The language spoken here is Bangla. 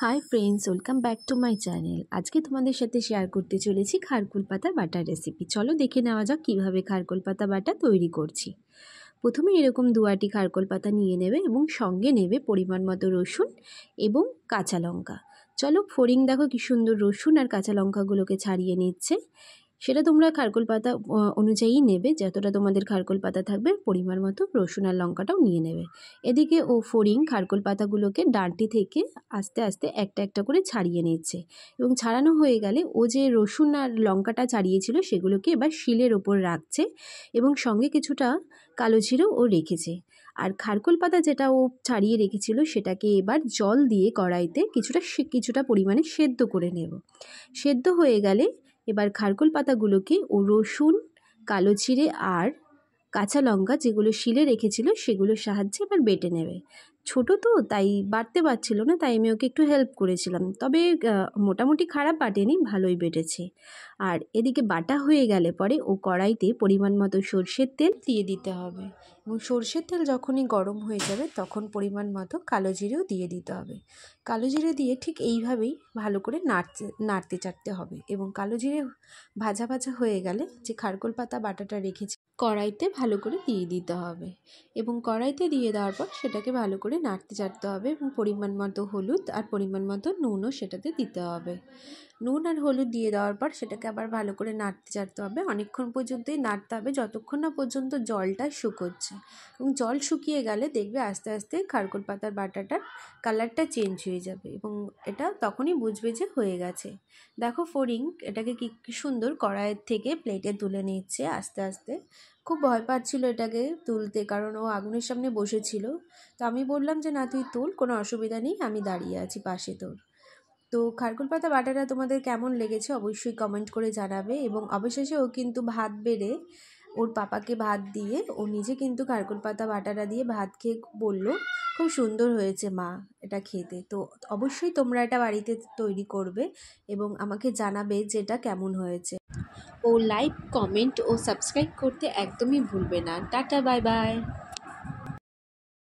Hi friends, welcome back to my channel. আজকে তোমাদের সাথে শেয়ার করতে চলেছি খারকুল পাতা বাটার রেসিপি। চলো দেখে নেওয়া যাক কীভাবে খারকুল পাতা বাটা তৈরি করছি। প্রথমে এরকম 2 আটি খারকুল পাতা নিয়ে নেবে এবং সঙ্গে নেবে পরিমাণ মতো রসুন এবং কাঁচা লঙ্কা। চলো ফড়িং দেখো কি সুন্দর রসুন আর কাঁচা লঙ্কাগুলোকে ছাড়িয়ে নিচ্ছে। সেটা তোমরা খারকুল পাতা অনুযায়ী নেবে, যতটা তোমাদের খারকুল পাতা থাকবে পরিমাণ মতো রসুন আর লঙ্কাটাও নিয়ে নেবে। এদিকে ও ফড়িং খারকুল পাতাগুলোকে ডাঁটি থেকে আস্তে আস্তে একটা একটা করে ছাড়িয়ে নিচ্ছে এবং ছাড়ানো হয়ে গেলে ও যে রসুন আর লঙ্কাটা ছাড়িয়েছিল সেগুলোকে এবার শিলের ওপর রাখছে এবং সঙ্গে কিছুটা কালো জিরেও ও রেখেছে। আর খারকুল পাতা যেটা ও ছাড়িয়ে রেখেছিল সেটাকে এবার জল দিয়ে কড়াইতে কিছুটা পরিমাণে সেদ্ধ করে নেব। সেদ্ধ হয়ে গেলে এবার খারকুল পাতাগুলোকে ও রসুন, কালো জিরে আর কাঁচা লঙ্কা যেগুলো শিলে রেখেছিল সেগুলোর সাহায্যে এবার বেটে নেবে। ছোটো তো তাই বাটতে পারছিল না, তাই আমি ওকে একটু হেল্প করেছিলাম। তবে মোটামুটি খারাপ বাটেনি, ভালোই বেটেছে। আর এদিকে বাটা হয়ে গেলে পরে ও কড়াইতে পরিমাণ মতো সর্ষের তেল দিয়ে দিতে হবে এবং সর্ষের তেল যখনই গরম হয়ে যাবে তখন পরিমাণ মতো কালো জিরেও দিয়ে দিতে হবে। কালো জিরে দিয়ে ঠিক এইভাবেই ভালো করে নাড়তে চাড়তে হবে এবং কালো জিরে ভাজা ভাজা হয়ে গেলে যে খারকুল পাতা বাটাটা রেখেছি কড়াইতে ভালো করে দিয়ে দিতে হবে এবং কড়াইতে দিয়ে দেওয়ার পর সেটাকে ভালো করে নাড়তে চাড়তে হবে এবং পরিমাণ মতো হলুদ আর পরিমাণ মতো নুনও সেটাতে দিতে হবে। নুন আর হলুদ দিয়ে দেওয়ার পর সেটাকে আবার ভালো করে নাড়তে চাড়তে হবে, অনেকক্ষণ পর্যন্তই নাড়তে হবে যতক্ষণ না পর্যন্ত জলটা শুকোচ্ছে। এবং জল শুকিয়ে গেলে দেখবে আস্তে আস্তে খারকুল পাতার বাটাটার কালারটা চেঞ্জ হয়ে যাবে এবং এটা তখনই বুঝবে যে হয়ে গেছে। দেখো ফড়িং এটাকে কি সুন্দর কড়াইয়ের থেকে প্লেটে তুলে নিচ্ছে আস্তে আস্তে। খুব ভয় পাচ্ছিল এটাকে তুলতে, কারণ ও আগুনের সামনে বসেছিল। তো আমি বললাম যে না তুই তুল, কোনো অসুবিধা নেই, আমি দাঁড়িয়ে আছি পাশে তোর। তো খারকুল পাতা বাটাটা তোমাদের কেমন লেগেছে অবশ্যই কমেন্ট করে জানাবে। এবং অবশেষে ও কিন্তু ভাত বেড়ে ওর পাপাকে ভাত দিয়ে ও নিজে কিন্তু খারকুল পাতা বাটাটা দিয়ে ভাত খেয়ে বলল খুব সুন্দর হয়েছে মা এটা খেতে। তো অবশ্যই তোমরা এটা বাড়িতে তৈরি করবে এবং আমাকে জানাবে যে এটা কেমন হয়েছে। ও লাইক, কমেন্ট ও সাবস্ক্রাইব করতে একদমই ভুলবে না। Tata, bye bye.